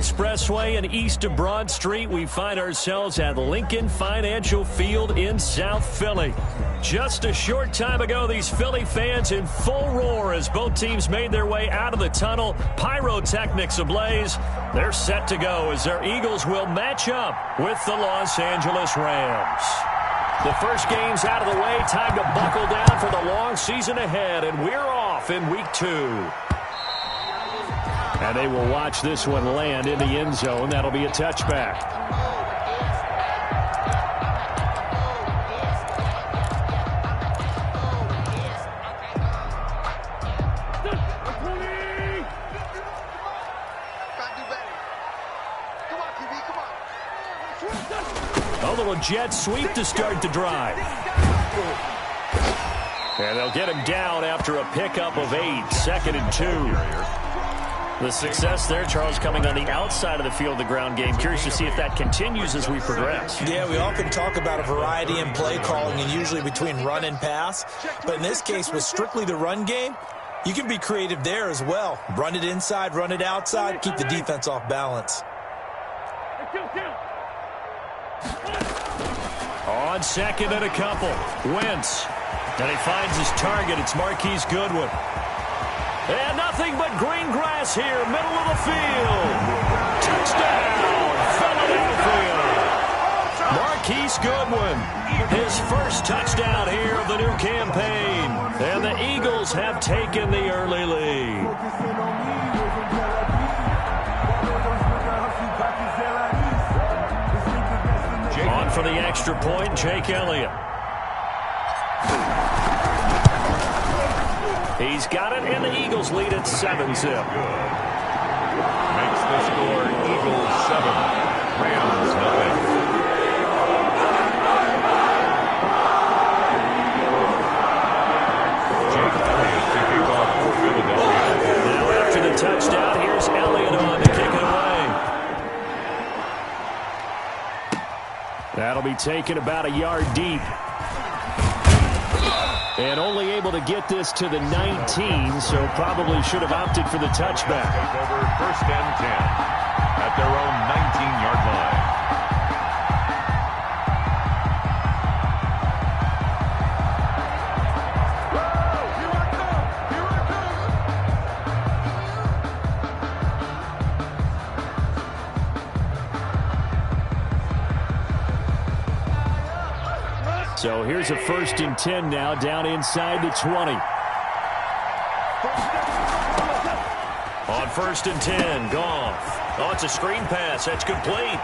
Expressway and east of Broad Street, we find ourselves at Lincoln Financial Field in South Philly. Just a short time ago, these Philly fans in full roar as both teams made their way out of the tunnel. Pyrotechnics ablaze. They're set to go as their Eagles will match up with the Los Angeles Rams. The first game's out of the way. Time to buckle down for the long season ahead, and we're off in week 2. And they will watch this one land in the end zone. That'll be a touchback. A little jet sweep to start the drive. And they'll get him down after a pickup of 8, 2nd and 2. The success there, Charles, coming on the outside of the field, the ground game. Curious to see if that continues as we progress. Yeah, we often talk about a variety in play calling and usually between run and pass. But in this case, with strictly the run game, you can be creative there as well. Run it inside, run it outside, keep the defense off balance. On 2nd and a couple, Wentz. And he finds his target. It's Marquise Goodwin. And nothing but green grass here, middle of the field. Touchdown, Philadelphia. Marquise Goodwin, his first touchdown here of the new campaign. And the Eagles have taken the early lead. On for the extra point, Jake Elliott. He's got it, and the Eagles lead at 7-zip. Makes the score Eagles 7, Rams nothing. Jake Elliott to kick off for Philadelphia. Now after the touchdown, here's Elliott on to kick it away. That'll be taken about a yard deep. And only able to get this to the 19, so probably should have opted for the touchback. Take over 1st and 10 at their own 19-yard line. So here's a 1st and 10 now, down inside the 20. On 1st and 10, Goff. Oh, it's a screen pass. That's complete.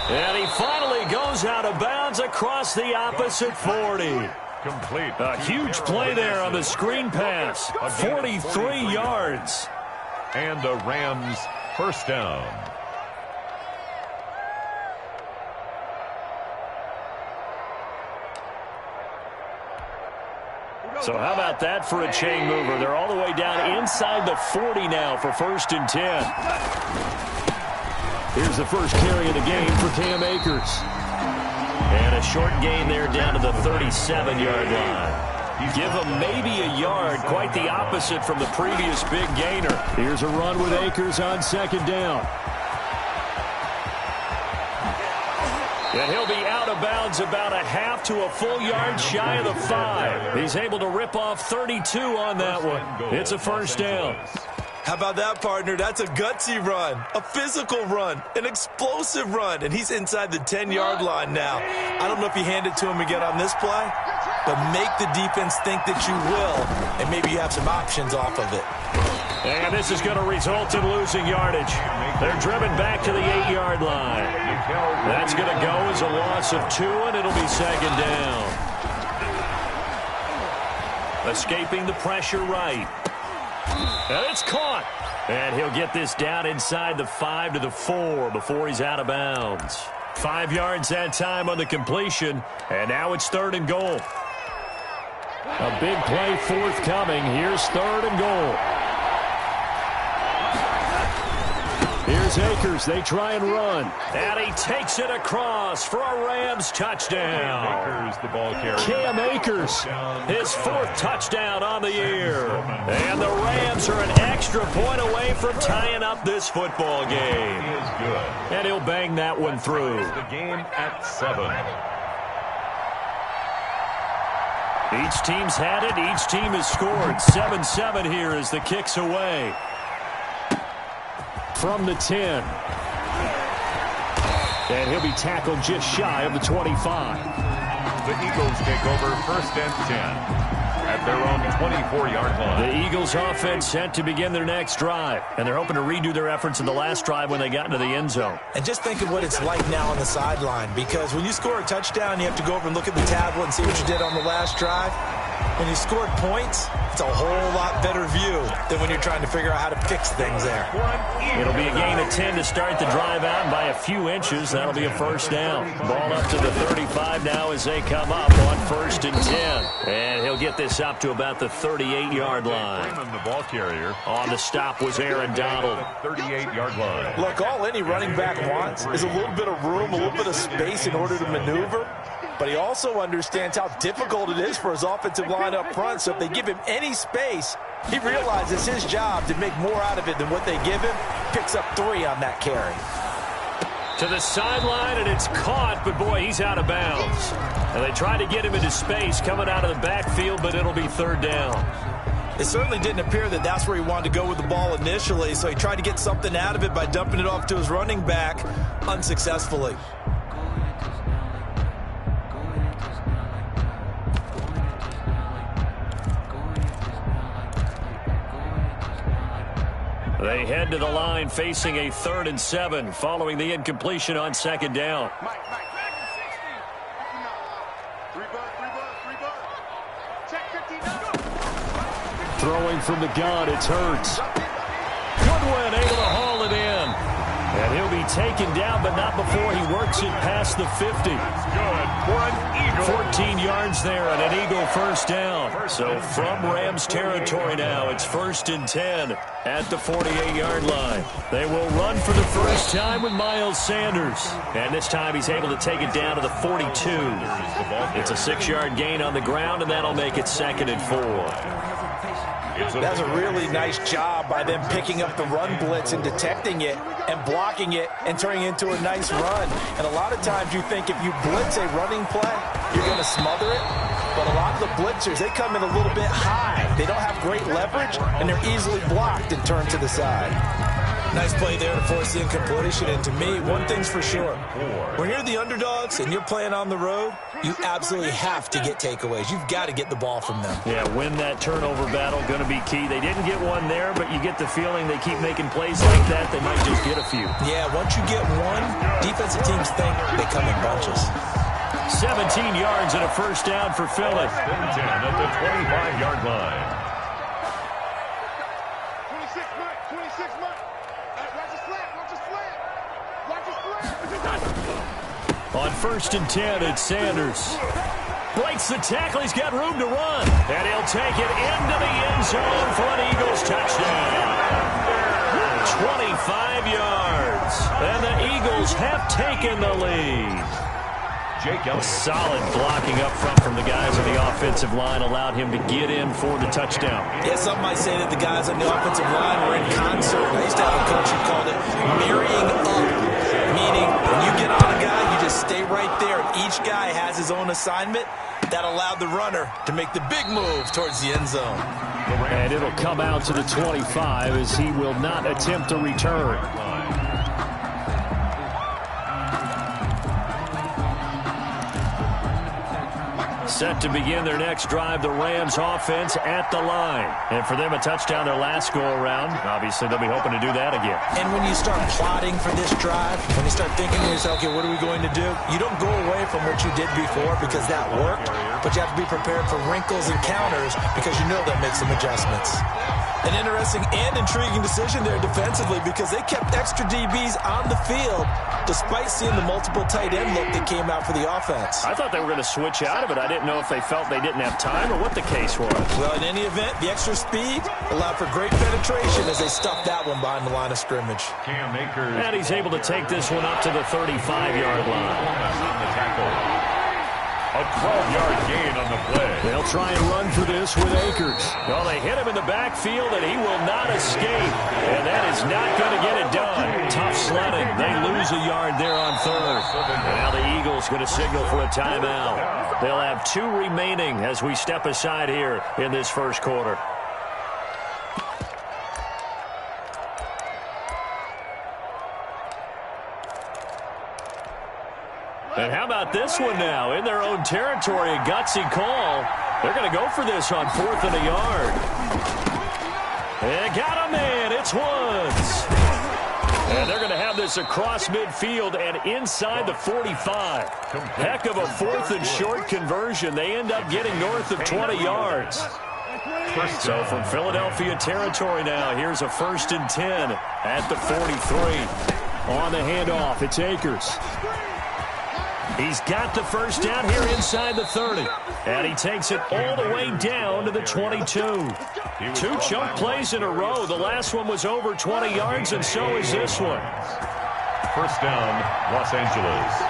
And he finally goes out of bounds across the opposite 40. Complete. A huge play there on the screen pass. 43 yards. And a Rams 1st down. So how about that for a chain mover? They're all the way down inside the 40 now for 1st and 10. Here's the first carry of the game for Cam Akers. And a short gain there down to the 37-yard line. Give him maybe a yard, quite the opposite from the previous big gainer. Here's a run with Akers on 2nd down. And he'll be out of bounds about a half to a full yard shy of the 5. He's able to rip off 32 on that one. It's a 1st down. How about that, partner? That's a gutsy run, a physical run, an explosive run, and he's inside the 10-yard line now. I don't know if you hand it to him again on this play, but make the defense think that you will, and maybe you have some options off of it. And this is going to result in losing yardage. They're driven back to the 8-yard line. That's going to go as a loss of 2, and it'll be 2nd down. Escaping the pressure right. And it's caught. And he'll get this down inside the 5 to the 4 before he's out of bounds. 5 yards that time on the completion, and now it's 3rd and goal. A big play forthcoming. Here's 3rd and goal. Here's Akers. They try and run. And he takes it across for a Rams touchdown. Akers, the ball carrier. Cam Akers, his 4th touchdown on the year. And the Rams are an extra point away from tying up this football game. He is good. And he'll bang that one through. The game at 7. Each team's had it. Each team has scored. 7-7 here as the kick's away. From the 10. And he'll be tackled just shy of the 25. The Eagles take over 1st and 10 at their own 24-yard line. The Eagles offense set to begin their next drive. And they're hoping to redo their efforts in the last drive when they got into the end zone. And just think of what it's like now on the sideline, because when you score a touchdown, you have to go over and look at the tablet and see what you did on the last drive. When you scored points, it's a whole lot better view than when you're trying to figure out how to fix things there. It'll be a gain of 10 to start the drive out, and by a few inches, that'll be a 1st down. Ball up to the 35 now as they come up on 1st and 10. And he'll get this up to about the 38-yard line. The ball carrier. On the stop was Aaron Donald. 38-yard line. Look, all any running back wants is a little bit of room, a little bit of space in order to maneuver. But he also understands how difficult it is for his offensive line up front. So if they give him any space, he realizes his job to make more out of it than what they give him. Picks up 3 on that carry. To the sideline, and it's caught, but boy, he's out of bounds. And they tried to get him into space coming out of the backfield, but it'll be 3rd down. It certainly didn't appear that that's where he wanted to go with the ball initially, so he tried to get something out of it by dumping it off to his running back unsuccessfully. They head to the line facing a 3rd and 7 following the incompletion on 2nd down. Throwing from the gun, it's Hurts. Goodwin able to haul it in. And he'll be taken down, but not before he works it past the 50. Good for an Eagle. 14 yards there and an Eagle 1st down. So from Rams territory now, it's 1st and 10 at the 48-yard line. They will run for the first time with Miles Sanders. And this time he's able to take it down to the 42. It's a 6-yard gain on the ground, and that'll make it 2nd and 4. That's a really nice job by them picking up the run blitz and detecting it and blocking it and turning it into a nice run. And a lot of times you think if you blitz a running play, you're going to smother it. But a lot of the blitzers, they come in a little bit high. They don't have great leverage, and they're easily blocked and turned to the side. Nice play there to force the incompletion. And to me, one thing's for sure. When you're the underdogs and you're playing on the road, you absolutely have to get takeaways. You've got to get the ball from them. Yeah, win that turnover battle, going to be key. They didn't get one there, but you get the feeling they keep making plays like that, they might just get a few. Yeah, once you get one, defensive teams think they come in bunches. 17 yards and a 1st down for Philly. 10 at the 25-yard line. On 1st and 10, it's Sanders. Breaks the tackle. He's got room to run. And he'll take it into the end zone for an Eagles touchdown. 25 yards. And the Eagles have taken the lead. Solid blocking up front from the guys on the offensive line allowed him to get in for the touchdown. Yeah, some might say that the guys on the offensive line were in concert. I used to have a coach who called it marrying up, meaning when you get on a guy, you just stay right there. Each guy has his own assignment. That allowed the runner to make the big move towards the end zone. And it'll come out to the 25 as he will not attempt a return. Set to begin their next drive, the Rams offense at the line. And for them, a touchdown their last go-around. Obviously, they'll be hoping to do that again. And when you start plotting for this drive, when you start thinking to yourself, okay, what are we going to do? You don't go away from what you did before because that worked, but you have to be prepared for wrinkles and counters because you know they'll make some adjustments. An interesting and intriguing decision there defensively because they kept extra DBs on the field despite seeing the multiple tight end look that came out for the offense. I thought they were going to switch out of it. I didn't know if they felt they didn't have time or what the case was. Well, in any event, the extra speed allowed for great penetration as they stuffed that one behind the line of scrimmage. And he's able to take this one up to the 35-yard line. A 12-yard gain on the play. They'll try and run for this with Akers. Well, they hit him in the backfield, and he will not escape. And that is not going to get it done. Tough sledding. They lose a yard there on third. And now the Eagles going to signal for a timeout. They'll have 2 remaining as we step aside here in this first quarter. And how about this one now? In their own territory, a gutsy call. They're going to go for this on 4th and a yard. And got him in. It's Woods. And they're going to have this across midfield and inside the 45. Heck of a 4th and short conversion. They end up getting north of 20 yards. So from Philadelphia territory now, here's a 1st and 10 at the 43. On the handoff, it's Akers. He's got the first down here inside the 30. And he takes it all the way down to the 22. 2 chunk plays in a row. The last one was over 20 yards, and so is this one. First down, Los Angeles.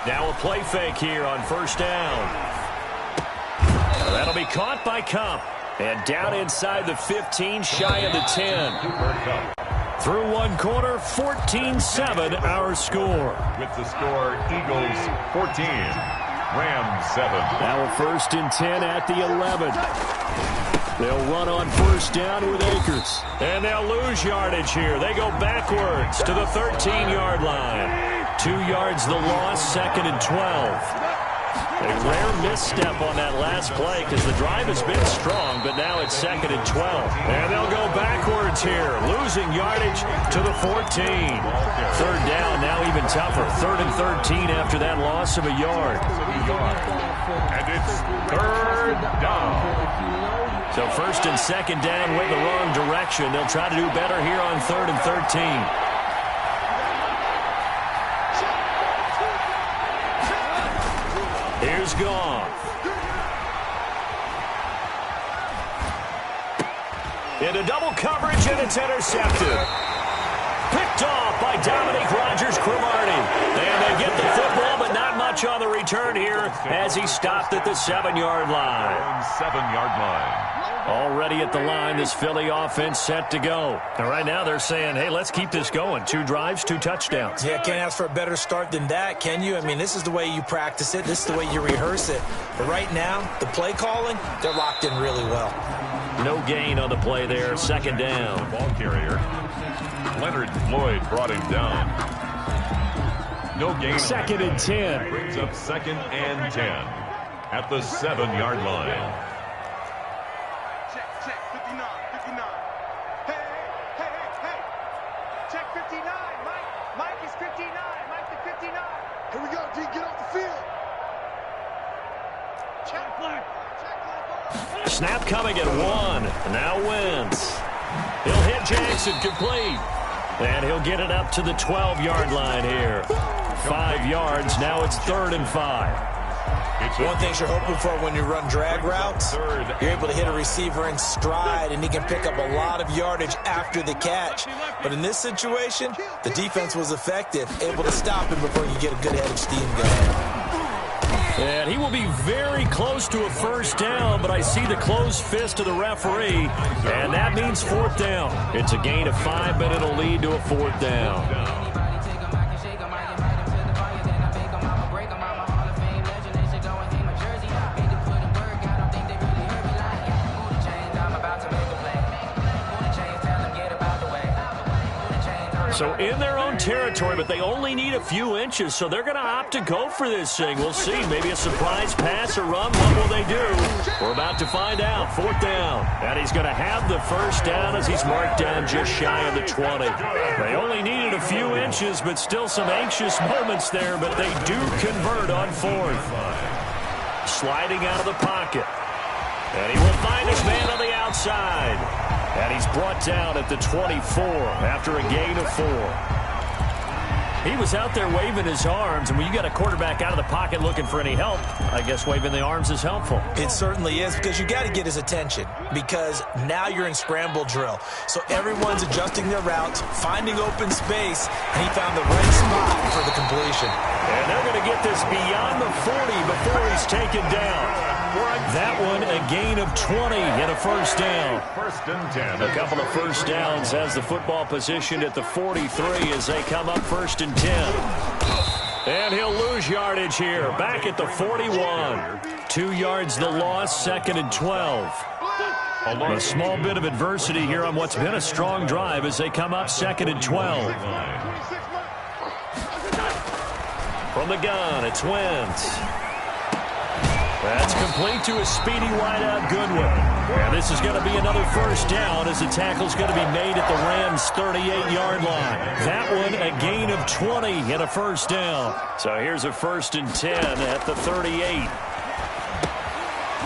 Now a play fake here on 1st down. That'll be caught by Cup. And down inside the 15, shy of the 10. Through 1 quarter, 14-7 our score. With the score, Eagles 14, Rams 7. Now a 1st and 10 at the 11. They'll run on 1st down with Akers. And they'll lose yardage here. They go backwards to the 13-yard line. 2 yards the loss, 2nd and 12. A rare misstep on that last play because the drive has been strong, but now it's 2nd and 12. And they'll go backwards here, losing yardage to the 14. 3rd down, now even tougher. 3rd and 13 after that loss of a yard. And it's 3rd down. So 1st and 2nd down went the wrong direction. They'll try to do better here on 3rd and 13. Here's Goff. Into double coverage, and it's intercepted. Picked off by Dominique Rodgers-Cromartie. And they get the football, but not much on the return here as he stopped at the 7-yard line. 7-yard line. Already at the line, this Philly offense set to go. And right now they're saying, hey, let's keep this going. 2 drives, 2 touchdowns. Yeah, can't ask for a better start than that, can you? I mean, this is the way you practice it. This is the way you rehearse it. But right now, the play calling, they're locked in really well. No gain on the play there. 2nd down. Ball carrier. Leonard Floyd brought him down. No gain. 2nd and 10. Brings up 2nd and 10 at the 7-yard line. Snap coming at 1. Now Wentz. He'll hit Jackson complete. And he'll get it up to the 12-yard line here. 5 yards. Now it's 3rd and 5. One thing you're hoping for when you run drag routes, you're able to hit a receiver in stride, and he can pick up a lot of yardage after the catch. But in this situation, the defense was effective, able to stop him before you get a good head of steam going. And he will be very close to a 1st down, but I see the closed fist of the referee, and that means 4th down. It's a gain of 5, but it'll lead to a 4th down. So in their own territory, but they only need a few inches, so they're going to opt to go for this thing. We'll see. Maybe a surprise pass or run. What will they do? We're about to find out. 4th down. And he's going to have the 1st down as he's marked down just shy of the 20. They only needed a few inches, but still some anxious moments there, but they do convert on 4th. Sliding out of the pocket. And he will find his man on the outside. outside. And he's brought down at the 24 after a gain of 4. He was out there waving his arms, and when you got a quarterback out of the pocket looking for any help, I guess waving the arms is helpful. It certainly is, because you got to get his attention, because now you're in scramble drill. So everyone's adjusting their routes, finding open space, and he found the right spot for the completion. And they're going to get this beyond the 40 before he's taken down. That one, a gain of 20 and a first down. First and 10. A couple of first downs as the football positioned at the 43 as they come up first and 10. And he'll lose yardage here. Back at the 41. 2 yards the loss, second and 12. A small bit of adversity here on what's been a strong drive as they come up second and 12. From the gun, it's Wentz. That's complete to a speedy wideout Goodwin. And this is going to be another first down as the tackle's going to be made at the Rams' 38-yard line. That one, a gain of 20 and a first down. So here's a first and 10 at the 38.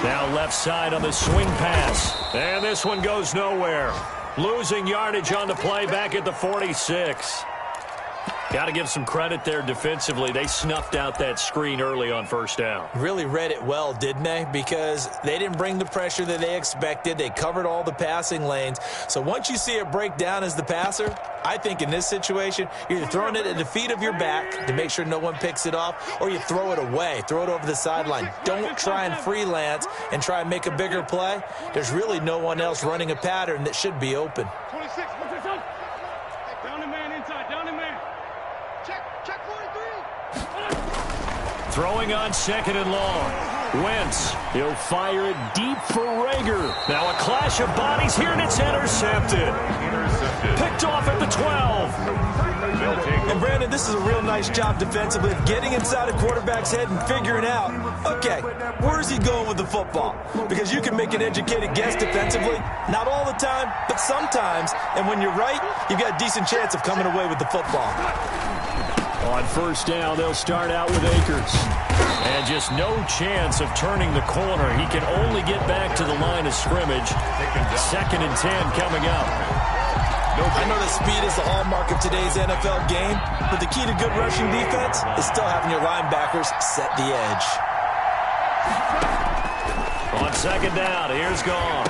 Now left side on the swing pass. And this one goes nowhere. Losing yardage on the play back at the 46. Got to give some credit there defensively. They snuffed out that screen early on first down. Really read it well, didn't they? Because they didn't bring the pressure that they expected. They covered all the passing lanes. So once you see it break down as the passer, I think in this situation, you're either throwing it at the feet of your back to make sure no one picks it off, or you throw it away, throw it over the sideline. Don't try and freelance and try and make a bigger play. There's really no one else running a pattern that should be open. 26, down the man inside, down the man. Check 43. Throwing on second and long. Wentz, he'll fire it deep for Rager. Now a clash of bodies here, and it's intercepted. Picked off at the 12. And Brandon, this is a real nice job defensively of getting inside a quarterback's head and figuring out, okay, where's he going with the football? Because you can make an educated guess defensively, not all the time, but sometimes. And when you're right, you've got a decent chance of coming away with the football. On first down, they'll start out with Akers. And just no chance of turning the corner. He can only get back to the line of scrimmage. Second and 10 coming up. I know that speed is the hallmark of today's NFL game, but the key to good rushing defense is still having your linebackers set the edge. On second down, here's Goff.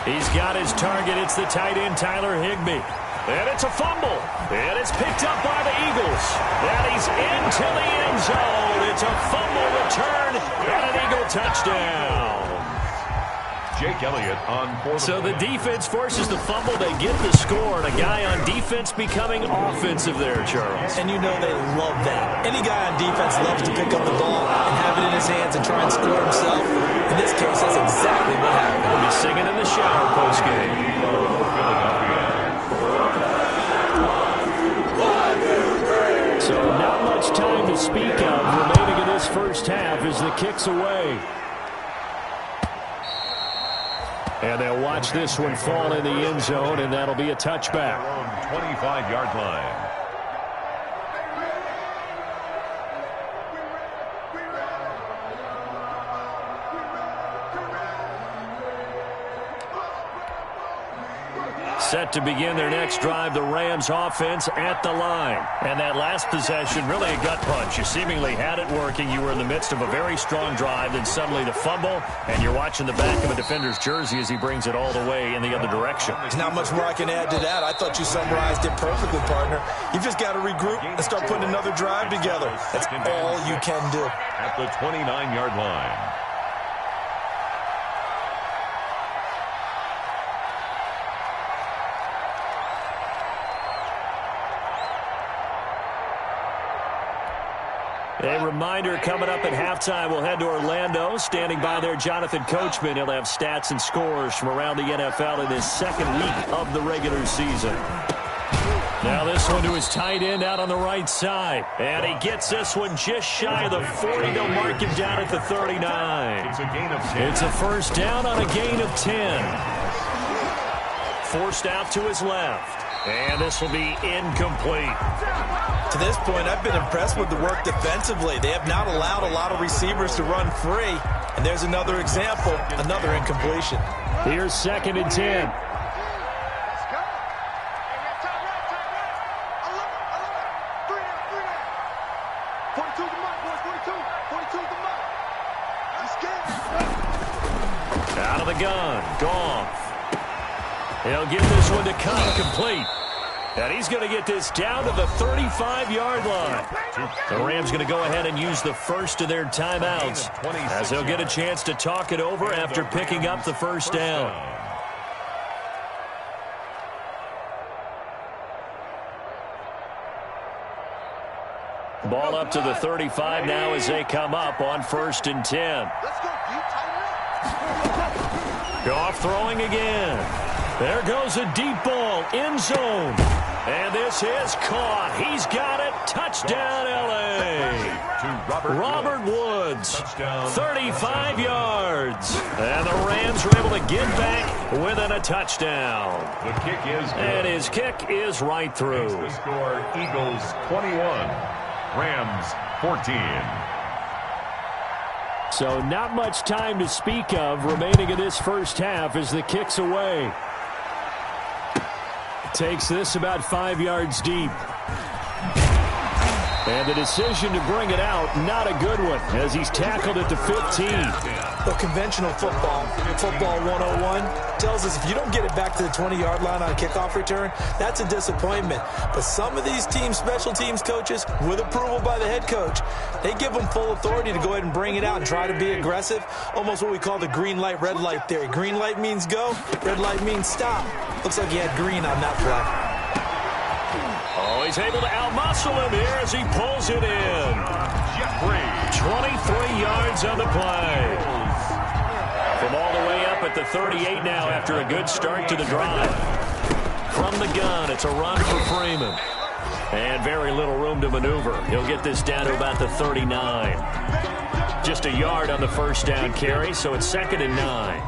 He's got his target. It's the tight end, Tyler Higbee. And it's a fumble. And it's picked up by the Eagles. And he's into the end zone. It's a fumble return and an Eagle touchdown. Jake Elliott on fourth. So the defense forces the fumble. They get the score. And a guy on defense becoming offensive there, Charles. And you know they love that. Any guy on defense loves to pick up the ball and have it in his hands and try and score himself. In this case, that's exactly what happened. He'll be singing in the shower postgame. So not much time to speak of remaining in this first half as the kick's away. And they'll watch this one fall in the end zone, and that'll be a touchback. 25-yard line. Set to begin their next drive, the Rams offense at the line. And that last possession, really a gut punch. You seemingly had it working. You were in the midst of a very strong drive, then suddenly the fumble, and you're watching the back of a defender's jersey as he brings it all the way in the other direction. There's not much more I can add to that. I thought you summarized it perfectly, partner. You've just got to regroup and start putting another drive together. That's all you can do. At the 29-yard line. A reminder coming up at halftime, we'll head to Orlando. Standing by there, Jonathan Coachman. He'll have stats and scores from around the NFL in his second week of the regular season. Now this one to his tight end out on the right side. And he gets this one just shy of the 40. They'll mark him down at the 39. It's a gain of 10. It's a first down on a gain of 10. Forced out to his left. And this will be incomplete. To this point, I've been impressed with the work defensively. They have not allowed a lot of receivers to run free. And there's another example, another incompletion. Here's 2nd and 10. Out of the gun, Goff. He'll get this one to come complete. And he's going to get this down to the 35-yard line. The Rams going to go ahead and use the first of their timeouts as they'll get a chance to talk it over after picking up the first down. Ball up to the 35 now as they come up on 1st and 10. Goff throwing again. There goes a deep ball, end zone. And this is caught. He's got it. Touchdown, L.A. Robert Woods, 35 yards. And the Rams are able to get back within a touchdown. The kick is good. And his kick is right through. The score, Eagles 21, Rams 14. So not much time to speak of remaining in this first half as the kick's away. Takes this about 5 yards deep. And the decision to bring it out, not a good one, as he's tackled at the 15. Well, conventional football 101, tells us if you don't get it back to the 20-yard line on a kickoff return, that's a disappointment. But some of these special teams coaches, with approval by the head coach, they give them full authority to go ahead and bring it out and try to be aggressive, almost what we call the green light, red light theory. Green light means go, red light means stop. Looks like he had green on that play. Oh, he's able to outmuscle him here as he pulls it in. 23 yards on the play. From all the way up at the 38 now after a good start to the drive. From the gun, it's a run for Freeman. And very little room to maneuver. He'll get this down to about the 39. Just a yard on the first down carry, so it's 2nd and 9.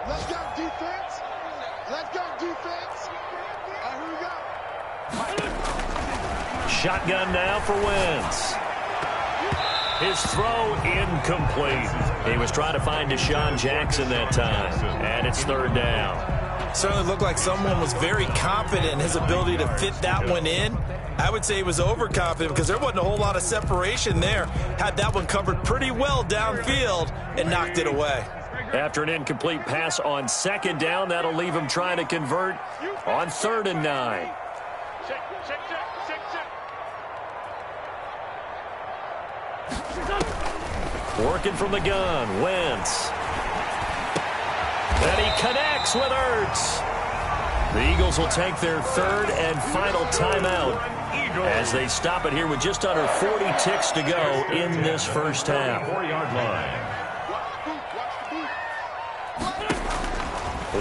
Let's go, defense. Let's go, defense. All right, here we go. Shotgun now for Wentz. His throw incomplete. He was trying to find Deshaun Jackson that time. And it's 3rd down. Certainly looked like someone was very confident in his ability to fit that one in. I would say he was overconfident because there wasn't a whole lot of separation there. Had that one covered pretty well downfield and knocked it away. After an incomplete pass on 2nd down, that'll leave him trying to convert on 3rd and 9. Working from the gun, Wentz. And he connects with Ertz. The Eagles will take their 3rd and final timeout as they stop it here with just under 40 ticks to go in this first half. 4-yard line.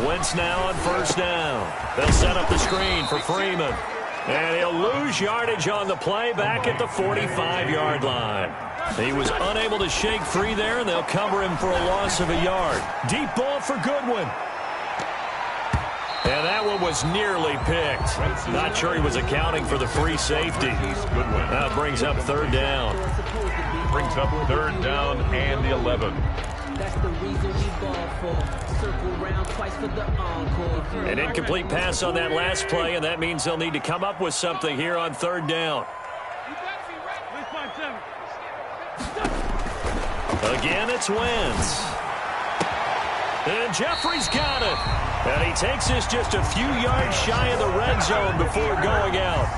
Wentz now on 1st down. They'll set up the screen for Freeman. And he'll lose yardage on the play back at the 45-yard line. He was unable to shake free there, and they'll cover him for a loss of a yard. Deep ball for Goodwin. And that one was nearly picked. Not sure he was accounting for the free safety. That brings up 3rd down. Brings up 3rd down and the 11. That's the reason we ball for. Circle round twice for the encore. An incomplete pass on that last play, and that means they'll need to come up with something here on 3rd down. Again, it's Wentz. And Jeffrey's got it. And he takes this just a few yards shy of the red zone before going out.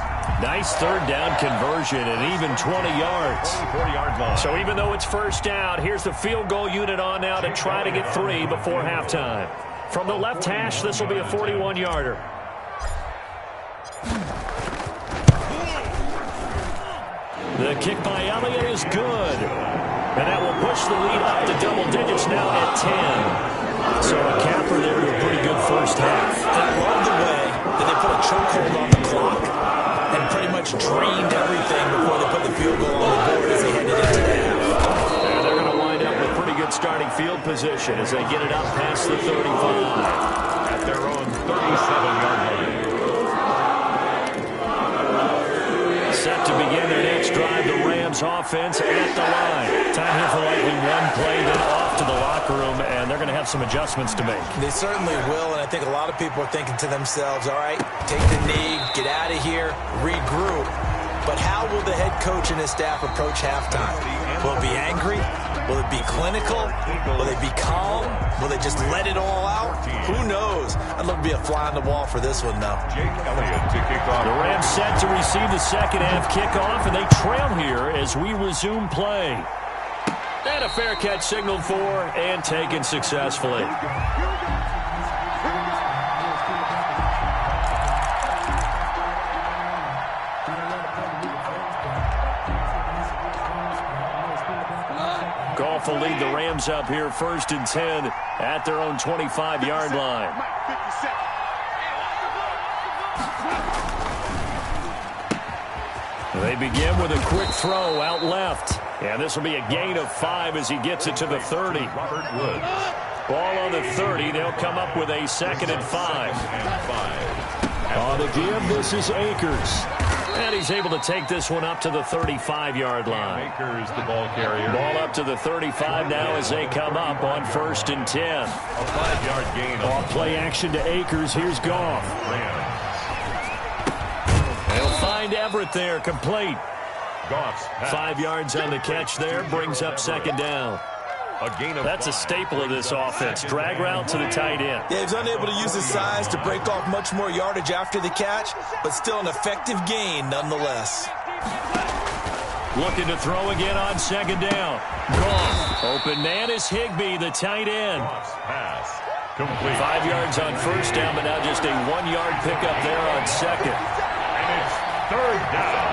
Nice 3rd down conversion and even 20 yards. 40-yard line. So even though it's 1st down, here's the field goal unit on now to try to get 3 before halftime. From the left hash, this will be a 41-yarder. The kick by Elliott is good. And that will push the lead up to double digits now at 10. So a capper there to a pretty good first half. I love the way that they put a chokehold on the clock and pretty much drained everything before they put the field goal on the board as they headed into the half. And they're going to wind up with pretty good starting field position as they get it up past the 35. At their own 37-yard line. Set to begin their next drive, the Rams Rams offense at the line. Time here for likely one play, then off to the locker room, and they're going to have some adjustments to make. They certainly will, and I think a lot of people are thinking to themselves, all right, take the knee, get out of here, regroup. But how will the head coach and his staff approach halftime? Will it be angry? Will it be clinical? Will they be calm? Will they just let it all out? Who knows? I'd love to be a fly on the wall for this one, though. Jake Elliott to kick off. The Rams set to receive the second half kickoff, and they trail here as we resume play. And a fair catch signaled for and taken successfully. Goff will lead the Rams up here 1st and 10 at their own 25-yard line. They begin with a quick throw out left. And this will be a gain of 5 as he gets it to the 30. Robert Woods. Ball on the 30. They'll come up with a 2nd and 5. On the give, this is Akers. And he's able to take this one up to the 35-yard line. Akers, the ball carrier. Ball up to the 35 now as they come up on 1st and 10. A 5-yard gain. Off play action to Akers. Here's Goff. Rams. They'll find Everett there, complete. Goff's 5 yards on the catch there, brings up 2nd down. A gain of That's a 5. staple of this offense. Drag route to the tight end. Yeah, he's unable to use his size to break off much more yardage after the catch, but still an effective gain nonetheless. Looking to throw again on 2nd down. Goff. Open man is Higbee, the tight end. Goff's pass. Complete. 5 yards on 1st down, but now just a 1-yard pickup there on 2nd. And it's 3rd down.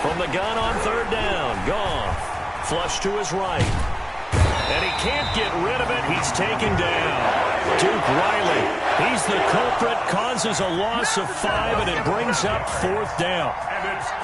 From the gun on 3rd down, Goff. Flush to his right. And he can't get rid of it. He's taken down. Duke Riley. He's the culprit, causes a loss of 5, and it brings up 4th down.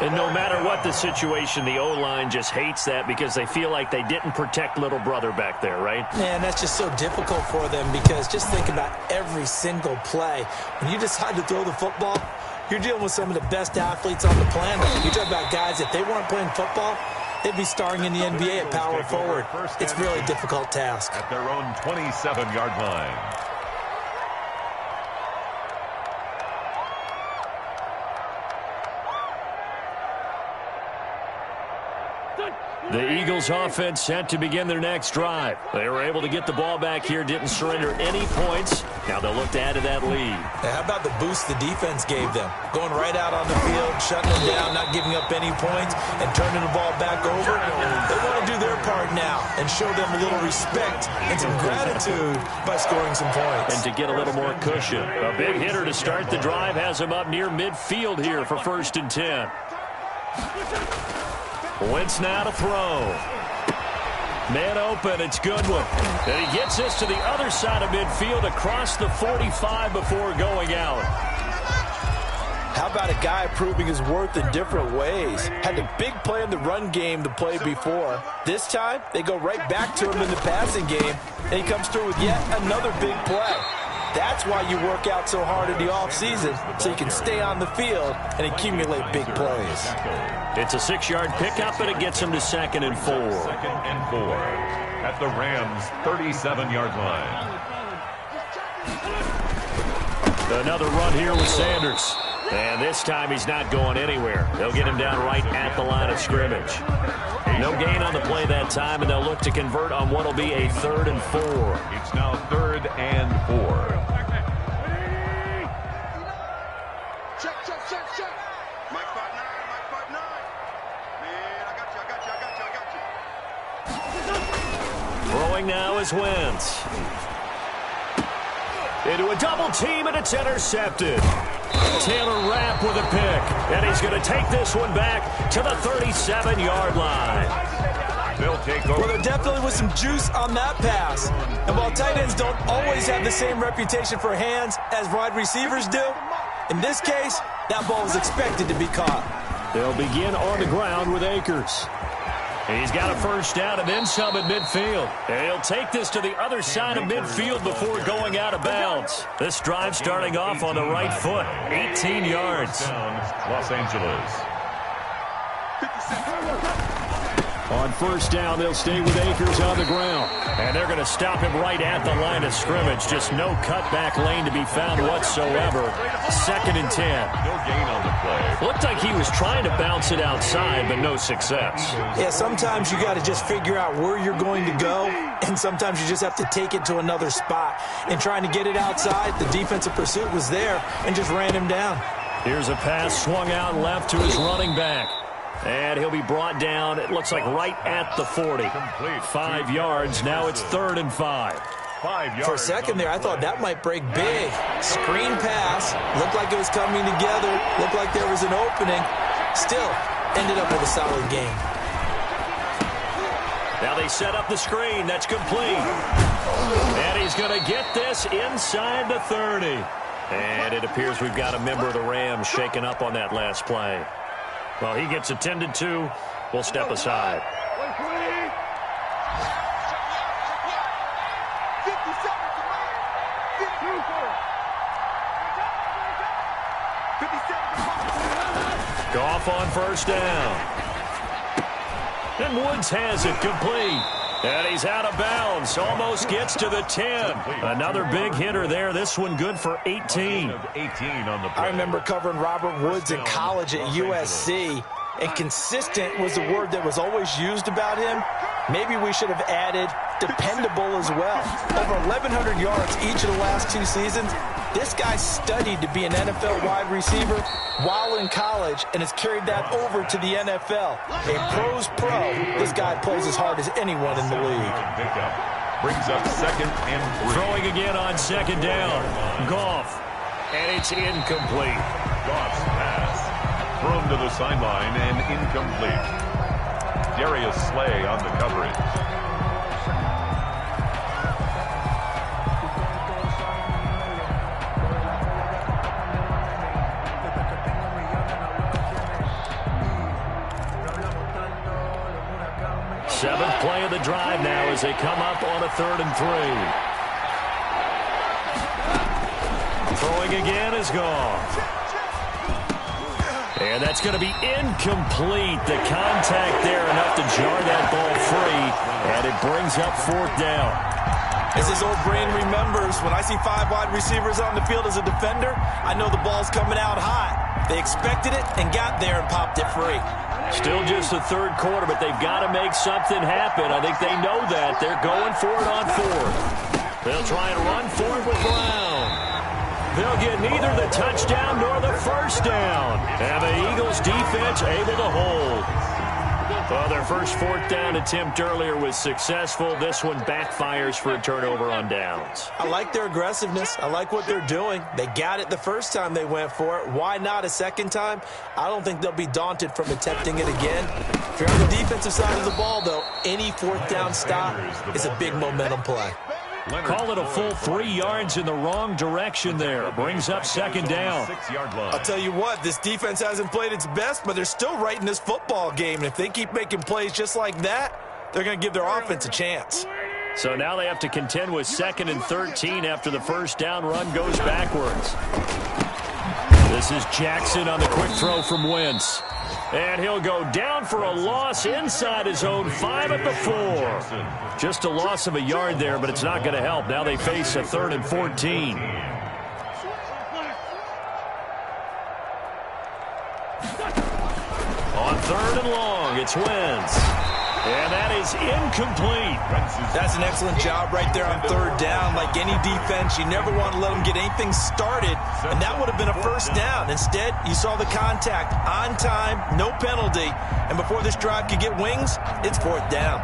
And no matter what the situation, the O-line just hates that because they feel like they didn't protect little brother back there, right? Man, that's just so difficult for them because just think about every single play. When you decide to throw the football, you're dealing with some of the best athletes on the planet. You talk about guys, if they weren't playing football, they'd be starring in the NBA at power forward. It's really a difficult task. At their own 27-yard line. The Eagles offense set to begin their next drive. They were able to get the ball back here, didn't surrender any points. Now they'll look to add to that lead. Now, how about the boost the defense gave them? Going right out on the field, shutting them down, not giving up any points, and turning the ball back over. They want to do their part now and show them a little respect and some gratitude by scoring some points. And to get a little more cushion. A big hitter to start the drive has him up near midfield here for 1st and 10. Wentz now to throw. Man open, it's Goodwin. And he gets this to the other side of midfield across the 45 before going out. How about a guy proving his worth in different ways? Had a big play in the run game the play before. This time, they go right back to him in the passing game, and he comes through with yet another big play. That's why you work out so hard in the offseason, so you can stay on the field and accumulate big plays. It's a 6-yard pickup, and it gets him to 2nd and 4. 2nd and 4. At the Rams' 37-yard line. Another run here with Sanders. And this time he's not going anywhere. They'll get him down right at the line of scrimmage. No gain on the play that time, and they'll look to convert on what will be a 3rd and 4. It's now 3rd and 4. Check. Mike 5'9", Man, I got you. Throwing now is Wentz. Into a double team, and it's intercepted. Taylor Rapp with a pick, and he's going to take this one back to the 37-yard line. They'll take over. Well, there definitely was some juice on that pass. And while tight ends don't always have the same reputation for hands as wide receivers do, in this case, that ball was expected to be caught. They'll begin on the ground with Akers. He's got a first down and then some at midfield. And he'll take this to the other side of midfield before going out of bounds. This drive starting off on the right foot. 18 yards. Los Angeles. On first down, they'll stay with Akers on the ground. And they're going to stop him right at the line of scrimmage. Just no cutback lane to be found whatsoever. 2nd and 10. No gain on the play. Looked like he was trying to bounce it outside, but no success. Yeah, sometimes you got to just figure out where you're going to go, and sometimes you just have to take it to another spot. And trying to get it outside, the defensive pursuit was there and just ran him down. Here's a pass swung out left to his running back. And he'll be brought down, it looks like right at the 40. 5 yards, now it's 3rd and 5. 5 yards. For a second there, I thought that might break big. Screen pass, looked like it was coming together, looked like there was an opening. Still, ended up with a solid game. Now they set up the screen, that's complete. And he's going to get this inside the 30. And it appears we've got a member of the Rams shaken up on that last play. Well, he gets attended to. We'll step aside. Goff on first down. And Woods has it complete. And he's out of bounds. Almost gets to the 10. Another big hitter there. This one good for 18. I remember covering Robert Woods in college at USC, and consistent was the word that was always used about him. Maybe we should have added dependable as well. Over 1,100 yards each of the last 2 seasons. This guy studied to be an NFL wide receiver while in college and has carried that over to the NFL. A pro's pro. This guy plays as hard as anyone in the league. Brings up 2nd and 3. Throwing again on 2nd down. Goff. And it's incomplete. Goff's pass. Thrown to the sideline and incomplete. Darius Slay on the coverage. Seventh play of the drive now as they come up on a 3rd and 3. Throwing again is Goff. And that's going to be incomplete. The contact there enough to jar that ball free. And it brings up 4th down. As his old brain remembers, when I see 5 wide receivers on the field as a defender, I know the ball's coming out hot. They expected it and got there and popped it free. Still just the 3rd quarter, but they've got to make something happen. I think they know that. They're going for it on 4th. They'll try and run for it with Brown. They'll get neither the touchdown nor the first down. And the Eagles defense able to hold. Well, their first 4th down attempt earlier was successful. This one backfires for a turnover on downs. I like their aggressiveness. I like what they're doing. They got it the first time they went for it. Why not a second time? I don't think they'll be daunted from attempting it again. If you're on the defensive side of the ball, though, any 4th down stop is a big momentum play. Call it a full 3 yards in the wrong direction there. Brings up 2nd down. 6-yard line. I'll tell you what, this defense hasn't played its best, but they're still right in this football game. And if they keep making plays just like that, they're going to give their offense a chance. So now they have to contend with 2nd and 13 after the first down run goes backwards. This is Jackson on the quick throw from Wentz. And he'll go down for a loss inside his own 5 at the 4. Just a loss of a yard there, but it's not going to help. Now they face a 3rd and 14. On 3rd and long, it's Wentz. And that is incomplete. That's an excellent job right there on 3rd down. Like any defense, you never want to let them get anything started, and that would have been a first down. Instead, you saw the contact on time, no penalty, and before this drive could get wings, it's 4th down.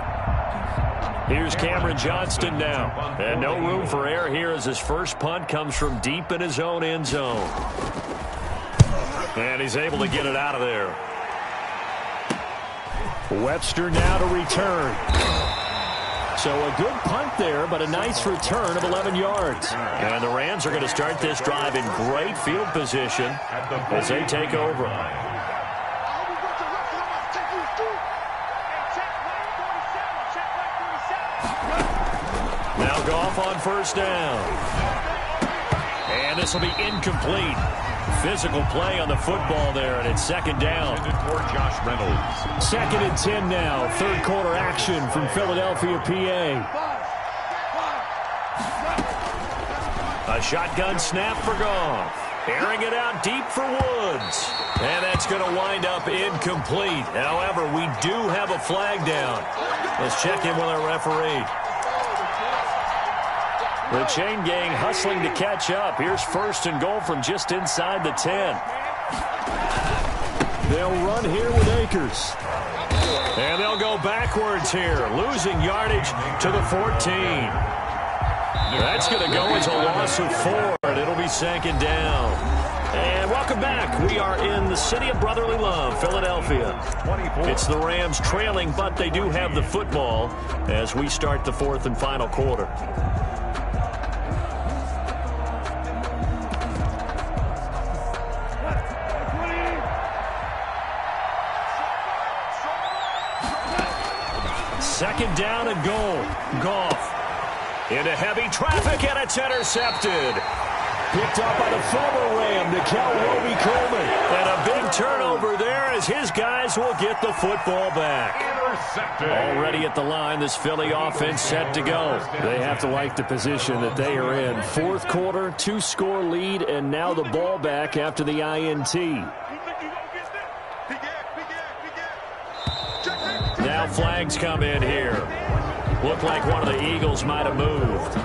Here's Cameron Johnston now. And no room for error here as his first punt comes from deep in his own end zone. And he's able to get it out of there. Webster now to return. So a good punt there, but a nice return of 11 yards. And the Rams are going to start this drive in great field position as they take over. Goff on first down. And this will be incomplete. Physical play on the football there, and it's second down. For Josh Reynolds. 2nd and 10 now. Third quarter action from Philadelphia, PA. A shotgun snap for Goff. Airing it out deep for Woods. And that's going to wind up incomplete. However, we do have a flag down. Let's check in with our referee. The chain gang hustling to catch up. Here's 1st and goal from just inside the 10. They'll run here with Akers. And they'll go backwards here, losing yardage to the 14. That's going to go as a loss of 4, and it'll be 2nd down. And welcome back. We are in the city of brotherly love, Philadelphia. It's the Rams trailing, but they do have the football as we start the 4th and final quarter. Second down and goal. Goff into heavy traffic, and it's intercepted. Picked up by the former Ram, Roby Coleman. And a big turnover there as his guys will get the football back. Intercepted. Already at the line, this Philly offense set to go. They have to like the position that they are in. 4th quarter, 2-score lead, and now the ball back after the INT. Now flags come in here. Looked like one of the Eagles might have moved.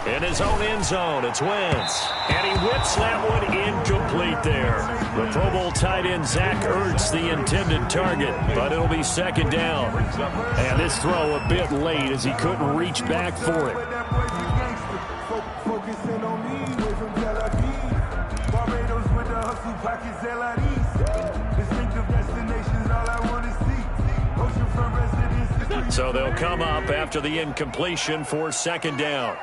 In his own end zone, it's Wentz. And he whips that one incomplete there. The Pro Bowl tight end Zach Ertz, the intended target, but it'll be 2nd down. And this throw a bit late as he couldn't reach back for it. So they'll come up after the incompletion for 2nd down.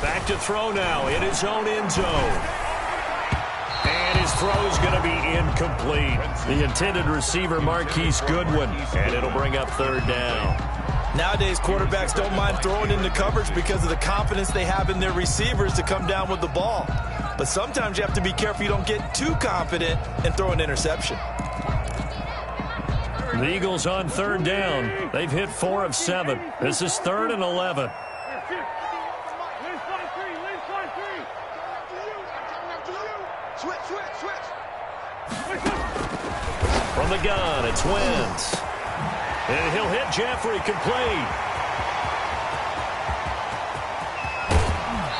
Back to throw now in his own end zone. And his throw's going to be incomplete. The intended receiver, Marquise Goodwin. And it'll bring up 3rd down. Nowadays, quarterbacks don't mind throwing into coverage because of the confidence they have in their receivers to come down with the ball. But sometimes you have to be careful you don't get too confident and throw an interception. The Eagles on 3rd down. They've hit 4 of 7. This is 3rd and 11. From the gun, it's Wentz. And he'll hit Jeffrey complete.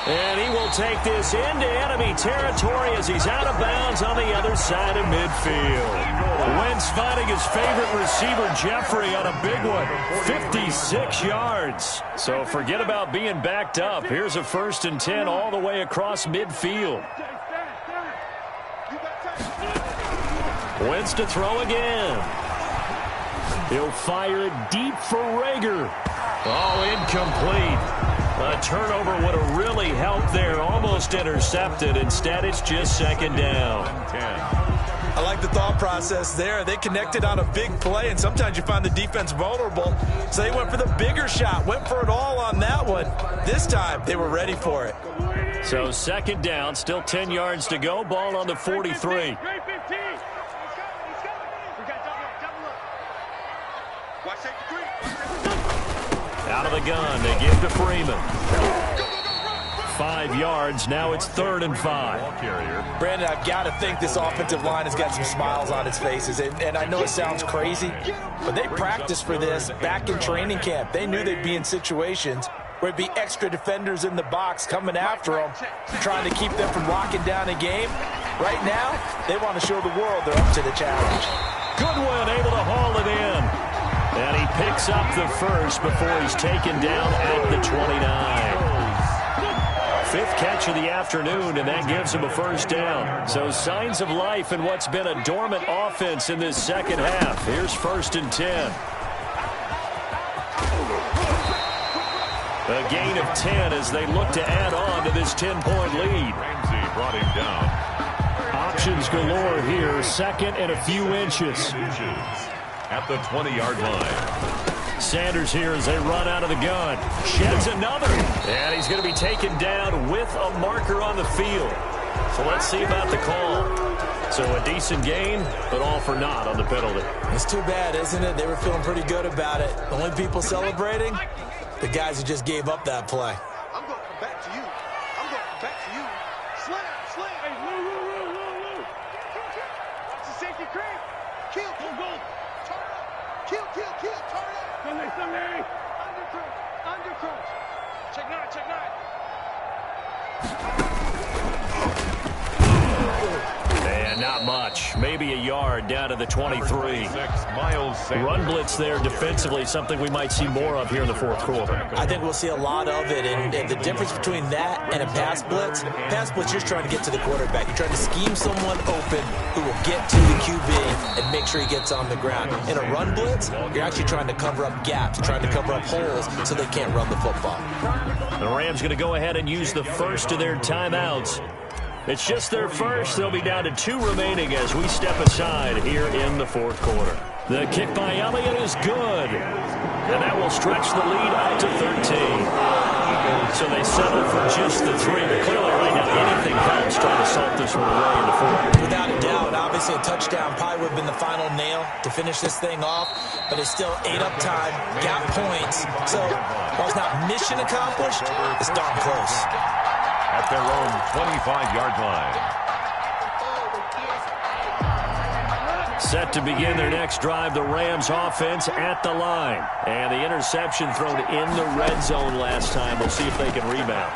And he will take this into enemy territory as he's out of bounds on the other side of midfield. Wentz finding his favorite receiver, Jeffrey, on a big one. 56 yards. So forget about being backed up. Here's a 1st and 10 all the way across midfield. Wentz to throw again. He'll fire it deep for Rager. Oh, incomplete. A turnover would have really helped there. Almost intercepted. Instead, it's just 2nd down. I like the thought process there. They connected on a big play, and sometimes you find the defense vulnerable. So they went for the bigger shot, went for it all on that one. This time, they were ready for it. So 2nd down, still 10 yards to go. Ball on the 43. Out of the gun, they give to Freeman. 5 yards, now it's 3rd and 5. Brandon, I've got to think this offensive line has got some smiles on its faces. And I know it sounds crazy, but they practiced for this back in training camp. They knew they'd be in situations where it'd be extra defenders in the box coming after them, trying to keep them from locking down a game. Right now, they want to show the world they're up to the challenge. Goodwin able to haul it in. And he picks up the first before he's taken down at the 29. Fifth catch of the afternoon, and that gives him a first down. So signs of life in what's been a dormant offense in this second half. Here's 1st and 10. A gain of 10 as they look to add on to this 10-point lead. Ramsey brought him down. Options galore here. Second and a few inches. At the 20-yard line. Sanders here as they run out of the gun. Sheds another. And he's going to be taken down with a marker on the field. So let's see about the call. So a decent gain, but all for naught on the penalty. It's too bad, isn't it? They were feeling pretty good about it. The only people celebrating, the guys who just gave up that play. I'm going back to you. I'm going back to you. Slam. Hey, Lou. Watch the safety crane. Kill. Go. Turn up. Kill. Turn up. Sunday. Undercrunch. Check nine. And not much. Maybe a yard down to the 23. Miles Sanders. Run blitz there defensively, something we might see more of here in the fourth quarter. I think we'll see a lot of it, and the difference between that and a pass blitz, you're trying to get to the quarterback. You're trying to scheme someone open who will get to the QB and make sure he gets on the ground. In a run blitz, you're actually trying to cover up gaps, trying to cover up holes so they can't run the football. The Rams going to go ahead and use the first of their timeouts. It's just their first. They'll be down to 2 remaining as we step aside here in the fourth quarter. The kick by Elliott is good. And that will stretch the lead up to 13. So they settle for just the 3. But clearly right now, anything helps trying to salt this one away in the fourth. Without a doubt, obviously a touchdown probably would have been the final nail to finish this thing off. But it's still 8 up time, got points. So while it's not mission accomplished, it's darn close. At their own 25-yard line. Set to begin their next drive, the Rams offense at the line. And the interception thrown in the red zone last time. We'll see if they can rebound.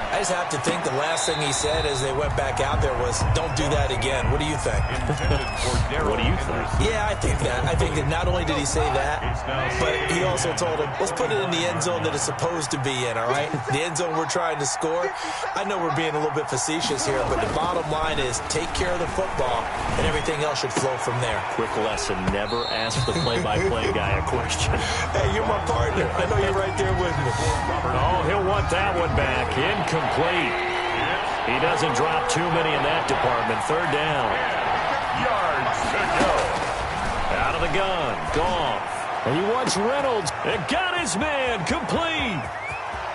I just have to think the last thing he said as they went back out there was, don't do that again. What do you think? What do you think? Yeah, I think that. I think that not only did he say that, but he also told him, let's put it in the end zone that it's supposed to be in, all right? The end zone we're trying to score. I know we're being a little bit facetious here, but the bottom line is take care of the football, and everything else should flow from there. Quick lesson, never ask the play-by-play guy a question. Hey, you're my partner. I know you're right there with me. Oh, he'll want that one back. Incomplete. He doesn't drop too many in that department. 3rd down. Yards to go. Out of the gun. Goff. And he wants Reynolds. And got his man. Complete.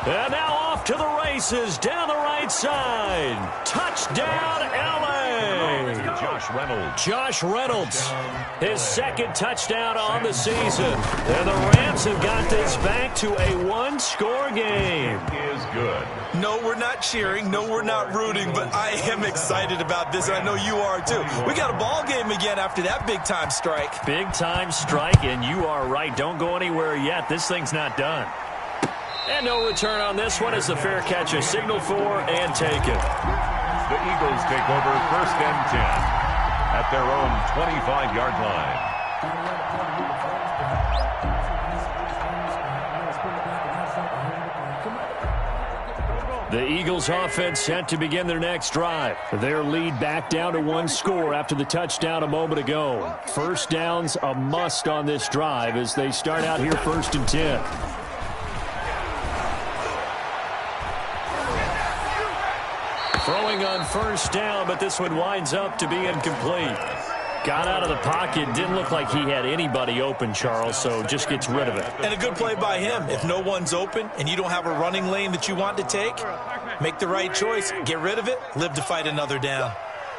And now off to the races. Down the right side. Touchdown, L.A. Josh Reynolds. His 2nd touchdown on the season. And the Rams have got this back to a 1-score game. Is good. No, we're not cheering. No, we're not rooting, but I am excited about this, and I know you are too. We got a ball game again after that big-time strike. Big-time strike, and you are right. Don't go anywhere yet. This thing's not done. And no return on this one as the fair catch is signaled for and taken. The Eagles take over 1st and 10 at their own 25-yard line. The Eagles offense set to begin their next drive. Their lead back down to 1 score after the touchdown a moment ago. First down's a must on this drive as they start out here 1st and 10. Throwing on 1st down, but this one winds up to be incomplete. Got out of the pocket. Didn't look like he had anybody open, Charles, so just gets rid of it. And a good play by him. If no one's open and you don't have a running lane that you want to take, make the right choice. Get rid of it. Live to fight another down.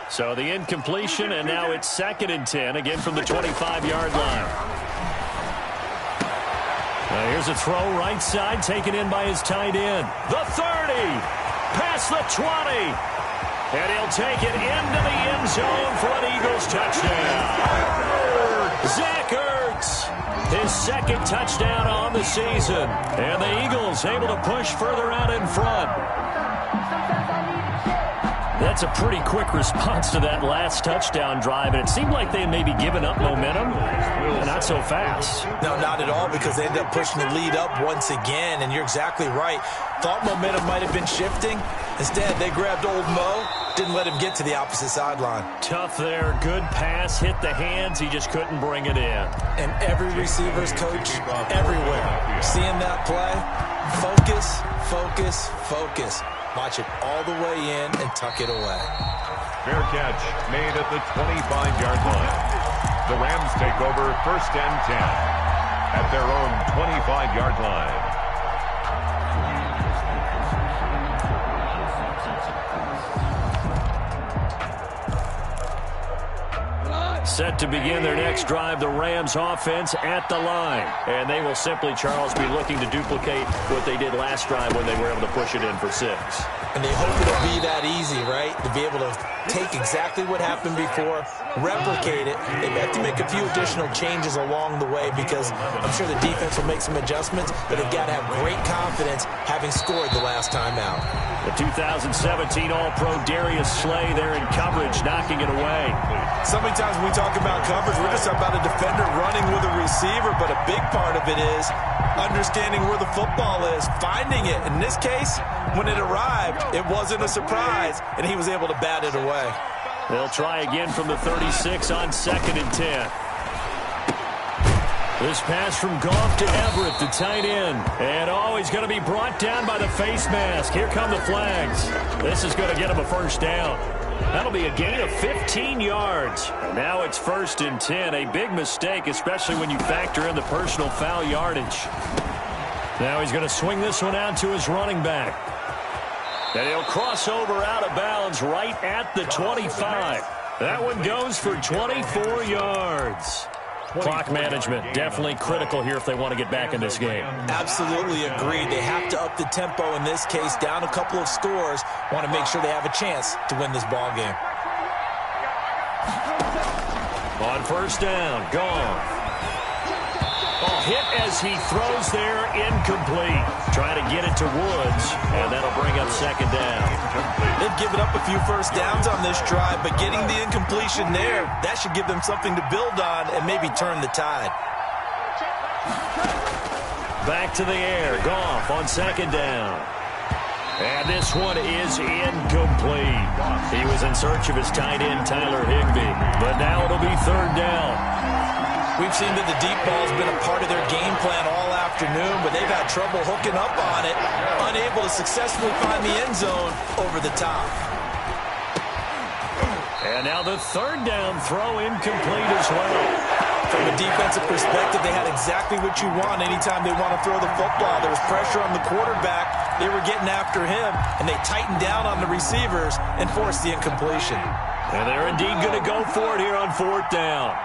So the incompletion, and now it's 2nd and 10, again from the 25-yard line. Here's a throw right side, taken in by his tight end. The 30, past the 20. And he'll take it into the end zone for an Eagles touchdown. Zach Ertz, his 2nd touchdown on the season. And the Eagles able to push further out in front. That's a pretty quick response to that last touchdown drive, and it seemed like they had maybe given up momentum. Not not so fast. No, not at all, because they ended up pushing the lead up once again, and you're exactly right. Thought momentum might have been shifting. Instead, they grabbed old Mo, didn't let him get to the opposite sideline. Tough there, good pass, hit the hands, he just couldn't bring it in. And every receiver's coach everywhere, seeing that play, focus, focus, focus. Watch it all the way in and tuck it away. Fair catch made at the 25-yard line. The Rams take over 1st and 10 at their own 25-yard line. Set to begin their next drive, the Rams offense at the line. And they will simply, Charles, be looking to duplicate what they did last drive when they were able to push it in for 6. And they hope it'll be that easy, right? To be able to take exactly what happened before, replicate it. They have to make a few additional changes along the way because I'm sure the defense will make some adjustments, but they've got to have great confidence having scored the last time out. The 2017 All-Pro Darius Slay there in coverage, knocking it away. So many times when we talk about coverage, we're just about a defender running with a receiver, but a big part of it is understanding where the football is, finding it. In this case, when it arrived, it wasn't a surprise, and he was able to bat it away. They'll try again from the 36 on 2nd and 10. This pass from Goff to Everett, the tight end. And he's going to be brought down by the face mask. Here come the flags. This is going to get him a 1st down. That'll be a gain of 15 yards. And now it's 1st and 10. A big mistake, especially when you factor in the personal foul yardage. Now he's going to swing this one out to his running back. And he'll cross over out of bounds right at the 25. That one goes for 24 yards. Clock management definitely critical here if they want to get back in this game. Absolutely agreed. They have to up the tempo in this case, down a couple of scores. Want to make sure they have a chance to win this ball game. On 1st down, gone. Hit as he throws there, incomplete. Trying to get it to Woods, and that'll bring up 2nd down. They've given up a few 1st downs on this drive, but getting the incompletion there, that should give them something to build on and maybe turn the tide. Back to the air, Goff on 2nd down. And this one is incomplete. He was in search of his tight end, Tyler Higbee, but now it'll be 3rd down. We've seen that the deep ball's been a part of their game plan all afternoon, but they've had trouble hooking up on it, unable to successfully find the end zone over the top. And now the 3rd down throw incomplete as well. From a defensive perspective, they had exactly what you want anytime they want to throw the football. There was pressure on the quarterback. They were getting after him, and they tightened down on the receivers and forced the incompletion. And they're indeed going to go for it here on 4th down.